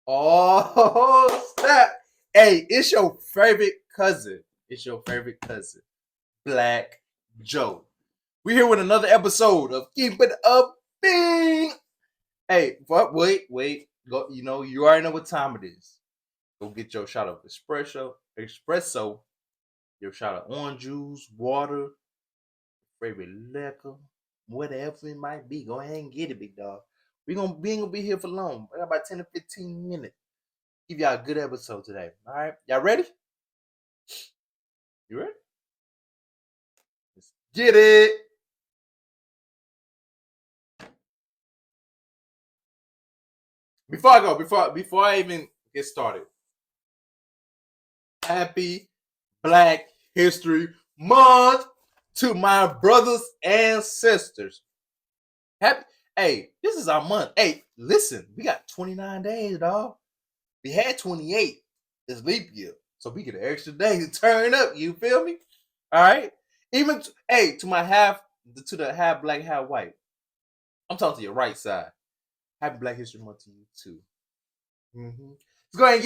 Oh, snap. Hey, it's your favorite cousin. It's your favorite cousin, Black Joe. We're here with another episode of Keep It Up Bean. Hey, but wait. Go, you already know what time it is. Go get your shot of espresso, your shot of orange juice, water, favorite liquor, whatever it might be. Go ahead and get it, big dog. We ain't gonna be here for long. We got about 10 to 15 minutes. Give y'all a good episode today. All right, y'all ready? You ready? Let's get it. Before I even get started, happy Black History Month to my brothers and sisters. Happy, hey, this is our month. Hey, listen, we got 29 days, dog. We had 28 this leap year, so we get an extra day to turn up. You feel me? All right. Even hey, to the half black, half white. I'm talking to your right side. Happy Black History Month to you too. Let's go ahead and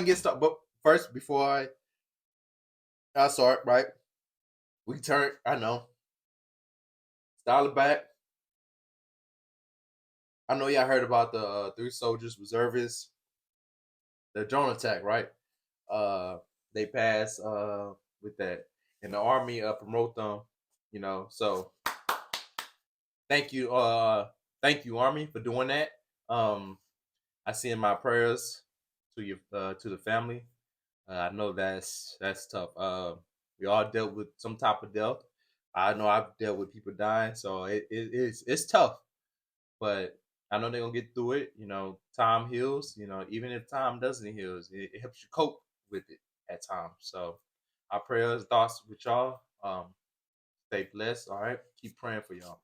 get started. But first, before I start, right? We turn. I know. Dial it back. I know y'all heard about the three soldiers reservists, the drone attack, right? They passed with that, and the army promote them. So thank you, army, for doing that. I send my prayers to you, to the family. I know that's tough. We all dealt with some type of death. I know I've dealt with people dying, so it's tough. But I know they're gonna get through it. Time heals. Even if time doesn't heal, it helps you cope with it at times. So our prayers, thoughts with y'all. Stay blessed. All right, keep praying for y'all.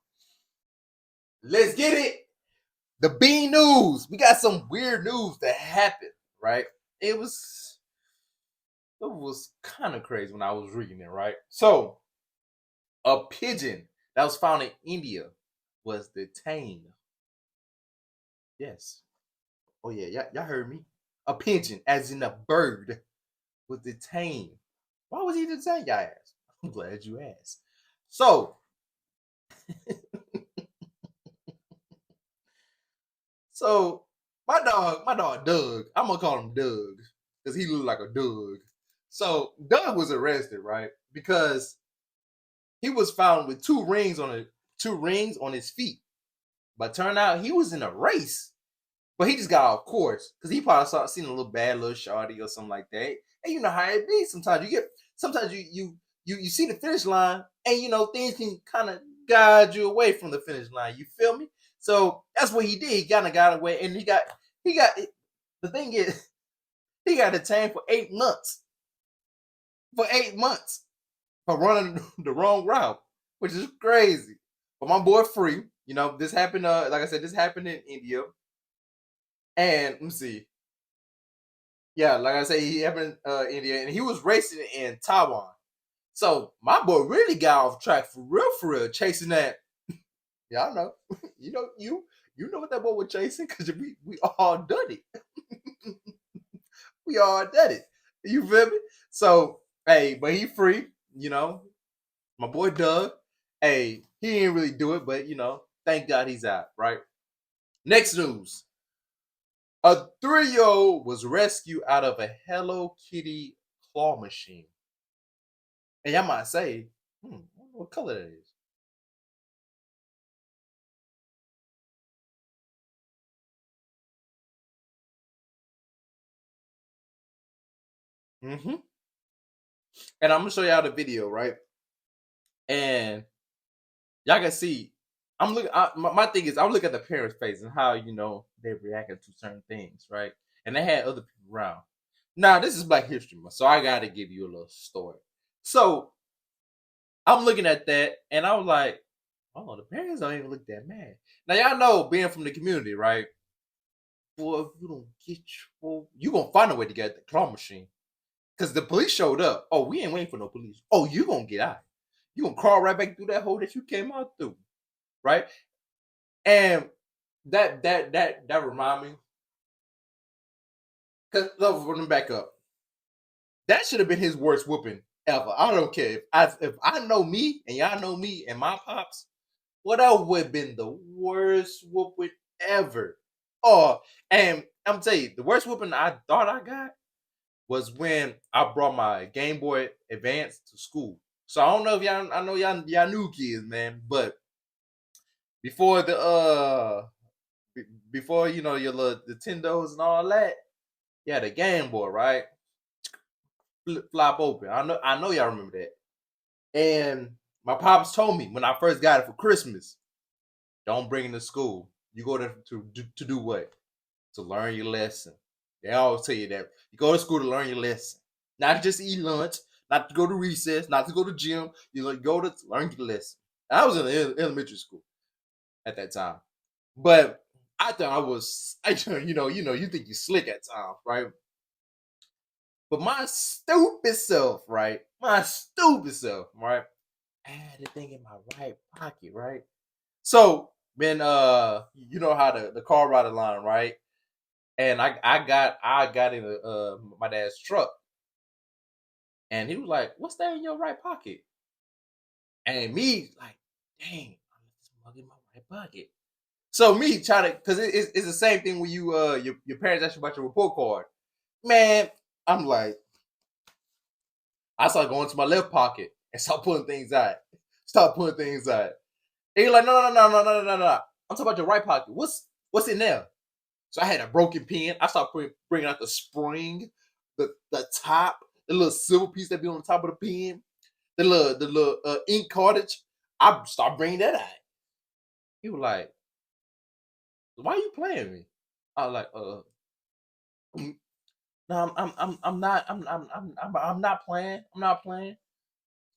Let's get it. The B news. We got some weird news that happened. Right. It was kind of crazy when I was reading it. Right. So a pigeon that was found in India was detained. Yes. Oh yeah, y'all heard me. A pigeon, as in a bird, was detained. Why was he detained? Y'all asked. I'm glad you asked. So, so my dog Doug. I'm gonna call him Doug because he looked like a Doug. So Doug was arrested, right? Because he was found with two rings on his feet. But turned out he was in a race. But he just got off course because he probably seen a little bad little shawty or something like that. And you know how it be. Sometimes you see the finish line, and things can kind of guide you away from the finish line. You feel me? So that's what he did. He kind of got away, and he got. The thing is, he got detained for 8 months. For 8 months for running the wrong route, which is crazy. But my boy free. This happened. Like I said, this happened in India. And let me see. Yeah, like I say, he happened in India, and he was racing in Taiwan. So my boy really got off track for real, chasing that. Y'all know, you know what that boy was chasing because we all done it. We all done it. You feel me? So hey, but he free. My boy Doug. Hey, he didn't really do it, but thank God he's out. Right. Next news. A 3-year-old was rescued out of a Hello Kitty claw machine. And y'all might say, what color that is? Mm-hmm. And I'm gonna show y'all the video, right? And y'all can see. I'm looking. My thing is, I'm looking at the parents' face and how they reacted to certain things, right? And they had other people around. Now this is Black History Month, so I got to give you a little story. So I'm looking at that, and I was like, "Oh, the parents don't even look that mad." Now y'all know, being from the community, right? Boy, if you don't get you gonna find a way to get the claw machine. Because the police showed up. Oh, we ain't waiting for no police. Oh, you gonna get out. You gonna crawl right back through that hole that you came out through. Right? And that remind me Cause let me back up. That should have been his worst whooping ever. I don't care if I know me and y'all know me and my pops. Well, that would have been the worst whooping ever. Oh, and I'm telling you, the worst whooping I thought I got was when I brought my Game Boy Advance to school. So I don't know if y'all, I know y'all new kids, man, but before the before your little Nintendos and all that, yeah, the Game Boy, right? Flop open. I know y'all remember that. And my pops told me when I first got it for Christmas, don't bring it to school. You go there to do what? To learn your lesson. They always tell you that. You go to school to learn your lesson. Not just eat lunch, not to go to recess, not to go to gym. You go to learn your lesson. I was in elementary school at that time. But I thought I was, you think you slick at times, right? But my stupid self, right? My stupid self, right? I had the thing in my right pocket, right? So when you know how the car ride line, right? And I got in my dad's truck, and he was like, "What's that in your right pocket?" And me like, "Dang, I left this mug in my right pocket." So me try to, cause it's the same thing when you your parents ask you about your report card. Man, I'm like, I start going to my left pocket and start pulling things out. Start pulling things out. And you're like, no, no, no, no, no, no, no, no. I'm talking about your right pocket. What's in there? So I had a broken pen. I started bringing out the spring, the top, the little silver piece that be on the top of the pen, the little ink cartridge. I start bringing that out. He was like, "Why are you playing me?" I was like, mm, "No, I'm not, I'm not playing. I'm not playing."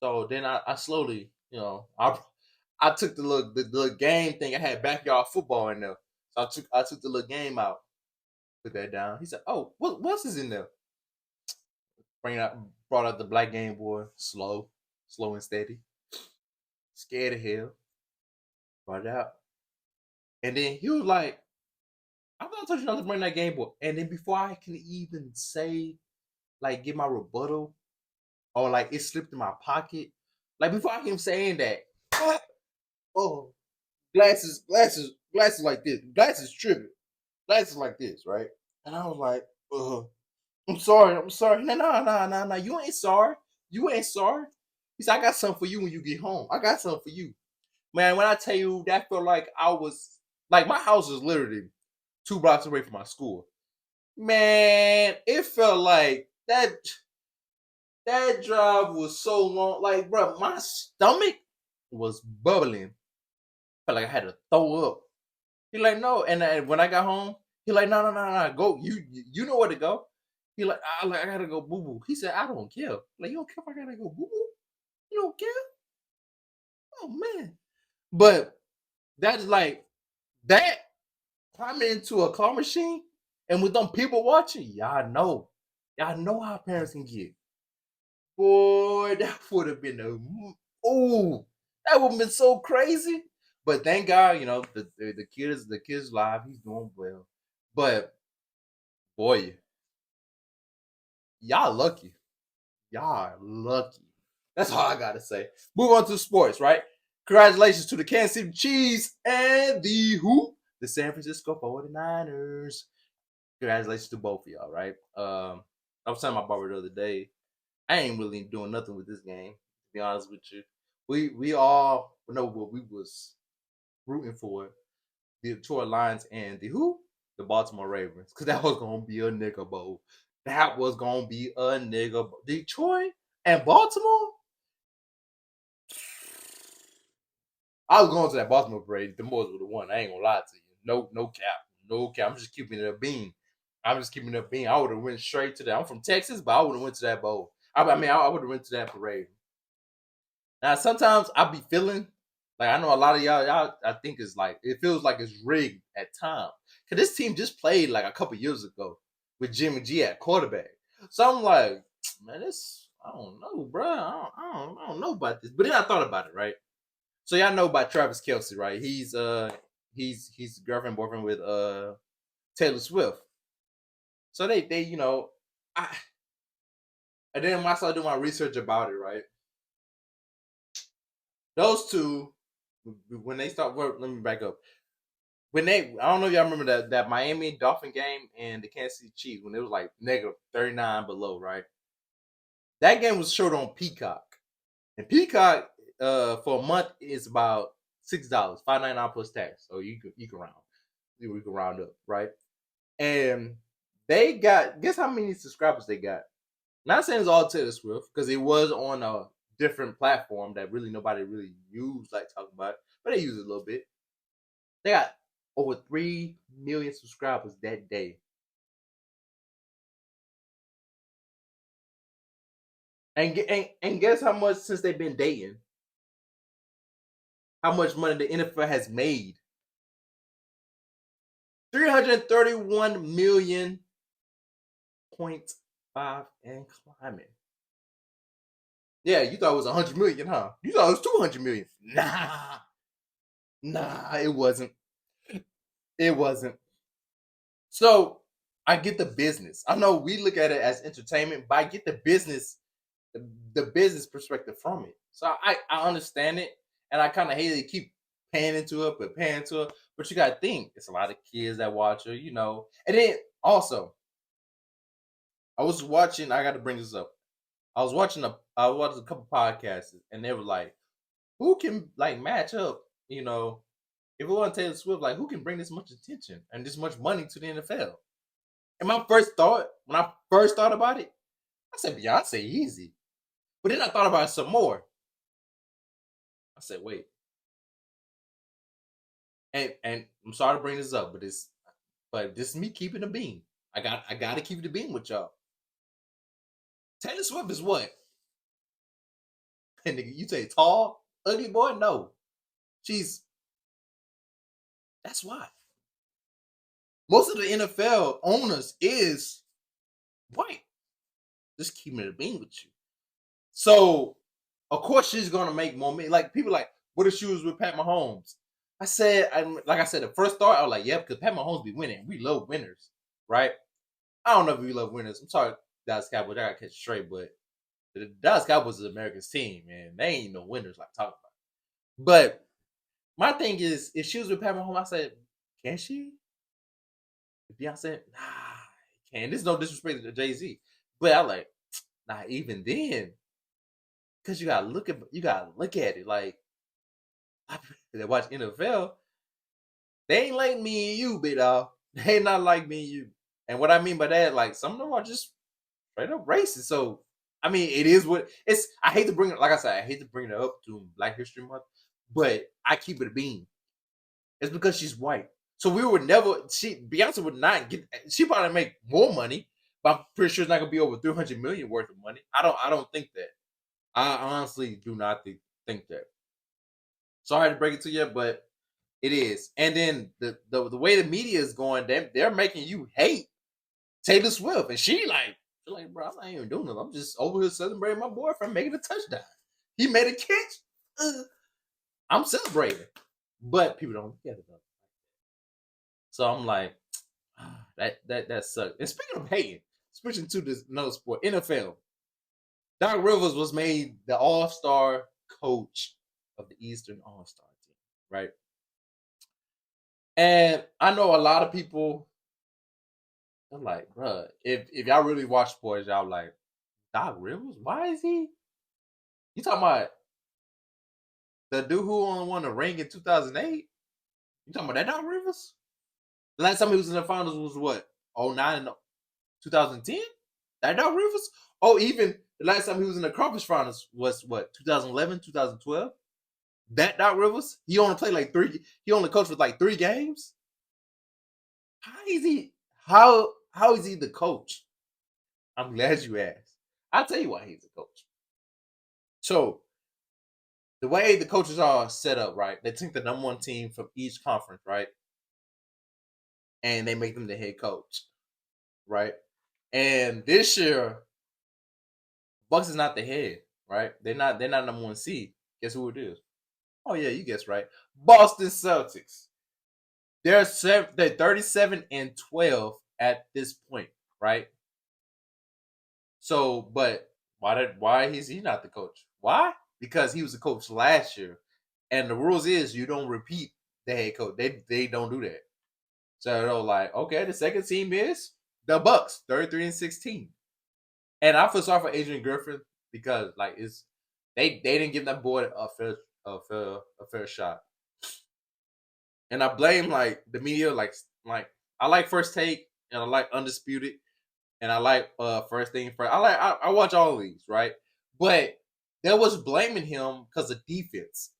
So then I slowly, I took the little game thing. I had backyard football in there. So I took the little game out, put that down. He said, "Oh, what's is in there?" Bring out brought out the black Game Boy, slow and steady. Scared of hell. Brought it out. And then he was like, I'm not touching not to bring that Game Boy. And then before I can even say, like, get my rebuttal, or like it slipped in my pocket, like before I can even say that, oh, glasses like this. Glasses tripping. Glasses like this, right? And I was like, I'm sorry. No. You ain't sorry. You ain't sorry. He said, I got something for you when you get home. I got something for you. Man, when I tell you that felt like I was like my house is literally 2 blocks away from my school. Man, it felt like that drive was so long. Like, bro, my stomach was bubbling. Felt like I had to throw up. He like, no. And when I got home, he like, no. Go. You know where to go. He like, I gotta go boo boo. He said, I don't care. Like, you don't care if I gotta go boo boo? You don't care? Oh man. But that's like that climbing into a car machine and with them people watching, y'all know how parents can get. Boy, that would have been that would have been so crazy. But thank God, the kid's live. He's doing well. But boy, y'all lucky. Y'all lucky. That's all I gotta say. Move on to sports, right? Congratulations to the Kansas City Chiefs and the who? The San Francisco 49ers. Congratulations to both of y'all, right? I was telling my barber the other day, I ain't really doing nothing with this game, to be honest with you. We all know what we was rooting for. The Detroit Lions and the who? The Baltimore Ravens. Because that was gonna be a nigga bowl. That was gonna be a nigga bowl. Detroit and Baltimore? I was going to that Baltimore parade. The boys would have won. I ain't gonna lie to you. No cap. No cap. I'm just keeping it a bean. I'm just keeping it a bean. I would have went straight to that. I'm from Texas, but I would have went to that bowl. I would have went to that parade. Now sometimes I be feeling like I know a lot of y'all I think it's like it feels like it's rigged at times. Cause this team just played like a couple years ago with Jimmy G at quarterback. So I'm like, man, this I don't know, bro. I don't know about this. But then I thought about it, right? So y'all know about Travis Kelsey, right? He's girlfriend boyfriend with Taylor Swift. So they you know, I and then when I started doing my research about it, right? Those two, when they start work, let me back up. When they, I don't know if y'all remember that Miami Dolphin game and the Kansas City Chiefs when it was like -39 below, right? That game was showed on Peacock, and Peacock for a month is about $6, $5.99 plus tax. So you can round up, right? And they got, guess how many subscribers they got? Not saying it's all Taylor Swift because it was on a different platform that really nobody really used, like talking about, but they use it a little bit. They got over 3 million subscribers that day. And guess how much since they've been dating? How much money the NFL has made? 331 million point five and climbing. Yeah, you thought it was 100 million, huh? You thought it was 200 million. Nah, it wasn't. It wasn't. So I get the business. I know we look at it as entertainment, but I get the business perspective from it. So I understand it, and I kind of hate to keep paying into it, but paying into it. But you gotta think, it's a lot of kids that watch her, you know. And then also, I was watching. I got to bring this up. I watched a couple podcasts, and they were like, "Who can like match up? You know, if it wasn't Taylor Swift, like who can bring this much attention and this much money to the NFL?" And my first thought, when I first thought about it, I said Beyonce easy. But then I thought about it some more. I said, wait, and I'm sorry to bring this up, but this is me keeping the beam. I gotta keep the beam with y'all. Taylor Swift is what? And you say tall, ugly boy? No. She's that's why. Most of the NFL owners is white. Just keeping the beam with you. So of course she's gonna make more money. Like people like, what if she was with Pat Mahomes? Like I said, the first thought I was like, yeah, because Pat Mahomes be winning. We love winners, right? I don't know if we love winners. I'm sorry, Dallas Cowboys. I gotta catch straight, but the Dallas Cowboys is America's team, man. They ain't no winners like talking about. But my thing is, if she was with Pat Mahomes, I said, can she? If Beyonce, nah, can. This is no disrespect to Jay Z, but I like, nah, even then, because you gotta look at it like that watch NFL. They ain't like me and you, big dog. They ain't not like me and you. And what I mean by that, like some of them are just straight up racist. So I mean, it is what it's. I hate to bring it, like I said, I hate to bring it up to Black History Month, but I keep it a bean. It's because she's white. So we would never. Beyonce would not get. She probably make more money, but I'm pretty sure it's not gonna be over 300 million worth of money. I don't think that. I honestly do not think that. Sorry to break it to you, but it is. And then the way the media is going, they're making you hate Taylor Swift, and she's like, bro, I'm not even doing it. I'm just over here celebrating my boyfriend making a touchdown. He made a catch. I'm celebrating, but people don't get it though. So I'm like, that sucks. And speaking of hating, switching to this another sport, NFL. Doc Rivers was made the All-Star coach of the Eastern All-Star team, right? And I know a lot of people are like, bruh, if y'all really watch sports, y'all like, Doc Rivers? Why is he? You talking about the dude who only won the ring in 2008? You talking about that Doc Rivers? The last time he was in the finals was what? 09 and 2010? That Doc Rivers? Oh, even the last time he was in the conference finals was what? 2011, 2012? That Doc Rivers? He only played like he only coached with like 3 games? How is he how is he the coach? I'm glad you asked. I'll tell you why he's the coach. So the way the coaches are set up, right? They take the number one team from each conference, right? And they make them the head coach, right? And this year, Bucks is not the head, right? They're not number one seed. Guess who it is? Oh yeah, you guess right. Boston Celtics. They're 37 and 12 at this point, right? So, but why is he not the coach? Why? Because he was the coach last year, and the rules is you don't repeat the head coach. They don't do that. So they're like, okay, the second team is the Bucks, 33-16. And I feel sorry for Adrian Griffin because like they didn't give that boy a fair shot. And I blame like the media, like I like First Take and I like Undisputed and I like First Thing First. I watch all of these, right? But there was blaming him because of defense.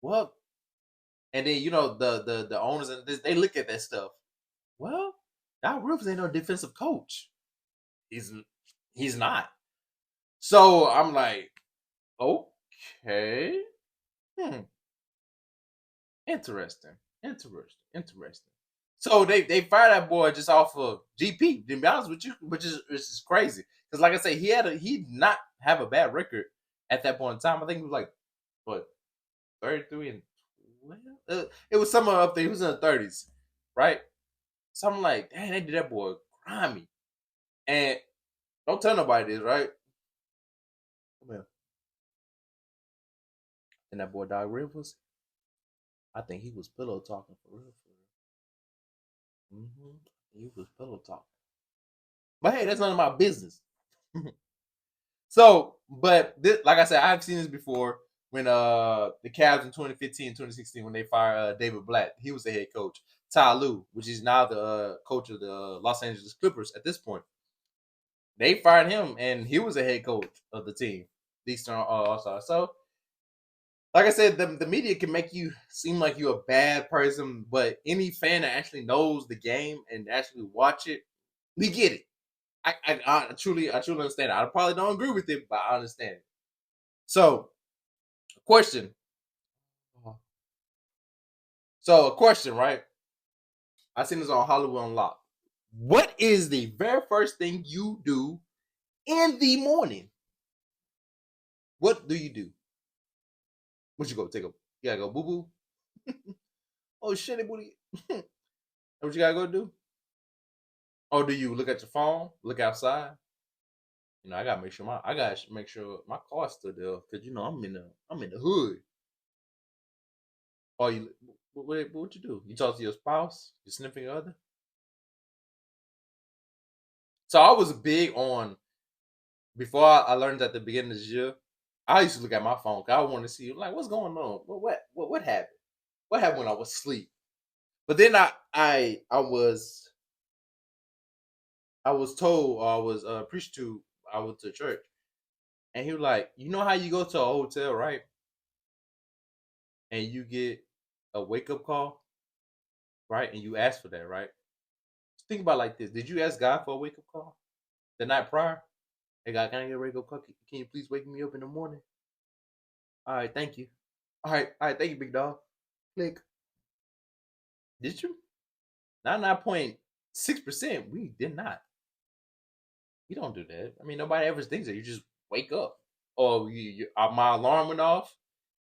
Well, and then the owners and this, they look at that stuff. Well, Doc Rivers ain't no defensive coach. He's he's not. So I'm like, okay, hmm, interesting, interesting. So they fired that boy just off of GP. To be honest with you, which is crazy because, like I say, he did not have a bad record at that point in time. I think he was like what 33 and 12. It was somewhere up there. He was in the 30s, right? So I'm like, dang, they did that boy grimy. And don't tell nobody this, right? Come here. And that boy Doc Rivers, I think he was pillow talking for real, for real. He was pillow talking. But hey, that's none of my business. So, but this, like I said, I've seen this before when the Cavs in 2015, 2016, when they fired David Blatt. He was the head coach. Ty Lue, which is now the coach of the Los Angeles Clippers at this point. They fired him, and he was a head coach of the team, the Eastern All-Star. So, like I said, the media can make you seem like you're a bad person, but any fan that actually knows the game and actually watch it, we get it. I truly understand it. I probably don't agree with it, but I understand it. So, question. So, a question, right? I seen this on Hollywood Unlocked. What is the very first thing you do in the morning? What do you do? What you go take a? You gotta go boo boo. Oh shit, booty. What you gotta go do? Or do you look at your phone, look outside? I gotta make sure my car's still there because I'm in the hood. Or you what you do? You talk to your spouse, your significant other. So I was big on before I learned at the beginning of this year. I used to look at my phone because I wanted to see like what's going on. What happened? What happened when I was asleep? But then I was told or I was preached to. I went to church and he was like, you know how you go to a hotel, right? And you get a wake up call, right? And you ask for that, right? Just think about it like this: did you ask God for a wake up call the night prior? Hey God, can I get a wake up call? Can you please wake me up in the morning? All right, thank you. All right, thank you, big dog. Click. Did you? 99.6%. We did not. You don't do that. I mean, nobody ever thinks that. You just wake up. Or my alarm went off.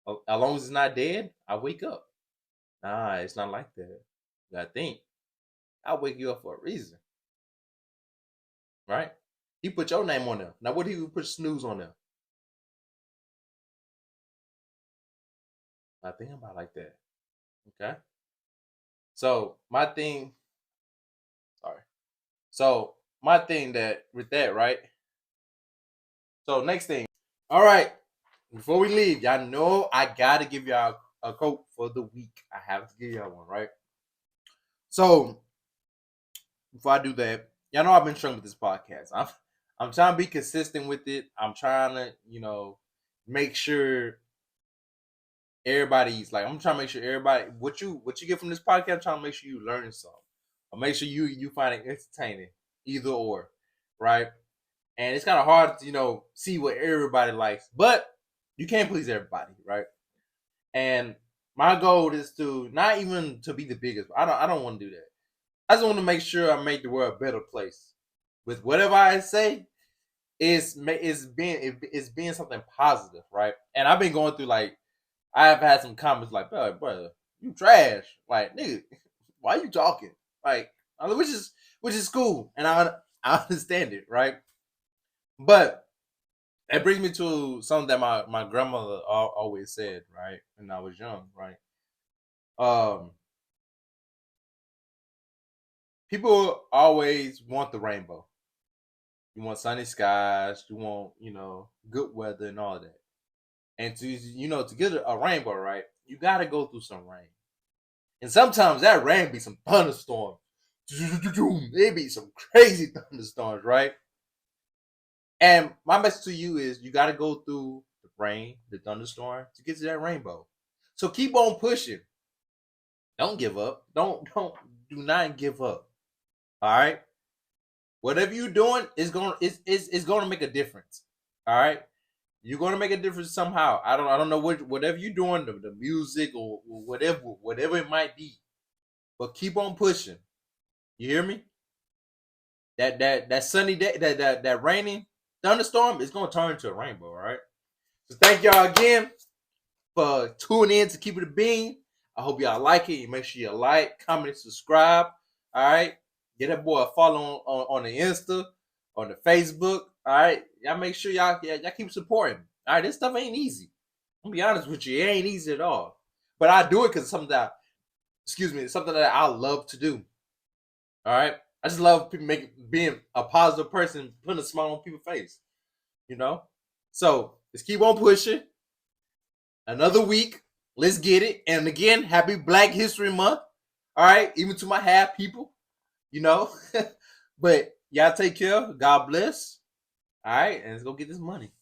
As long as it's not dead, I wake up. Nah, it's not like that. You gotta think. I wake you up for a reason, right? He put your name on there. Now, what do you put snooze on there? I think about it like that. Okay. So my thing, sorry. So my thing that with that, right? So next thing. All right. Before we leave, y'all know I gotta give y'all a quote for the week. I have to give y'all one, right? So before I do that, y'all know I've been struggling with this podcast. I'm trying to be consistent with it. I'm trying to, make sure everybody's like I'm trying to make sure everybody what you get from this podcast, I'm trying to make sure you learning something. Or make sure you find it entertaining. Either or, right? And it's kind of hard to, see what everybody likes. But you can't please everybody, right? And my goal is to not even to be the biggest. I don't want to do that. I just want to make sure I make the world a better place. With whatever I say, it's being something positive, right? And I've been going through like I have had some comments like, brother, you trash. Like, nigga, why you talking? Like, which is cool. And I understand it, right? But it brings me to something that my grandmother always said, right? When I was young, right? Um, People always want the rainbow. You want sunny skies. You want, good weather and all that. And to get a rainbow, right? You got to go through some rain. And sometimes that rain be some thunderstorms. It be some crazy thunderstorms, right? And my message to you is you got to go through the rain, the thunderstorm to get to that rainbow. So keep on pushing. Don't give up. Do not give up. All right. Whatever you're doing is going to make a difference. All right. You're going to make a difference somehow. I don't know whatever you're doing, the music or whatever it might be, but keep on pushing. You hear me? That sunny day, that raining thunderstorm is going to turn into a rainbow. All right. So thank y'all again for tuning in to Keep It a Bean. I hope y'all like it. You make sure you like, comment, subscribe. All right. Get that boy a follow on the Insta, on the Facebook. All right. Y'all make sure y'all keep supporting. All right. This stuff ain't easy. I'm gonna be honest with you. It ain't easy at all. But I do it because it's something that, it's something that I love to do. All right. I just love being a positive person, putting a smile on people's face. So let's keep on pushing. Another week. Let's get it. And again, happy Black History Month. All right. Even to my half people, you know. But y'all take care. God bless. All right. And let's go get this money.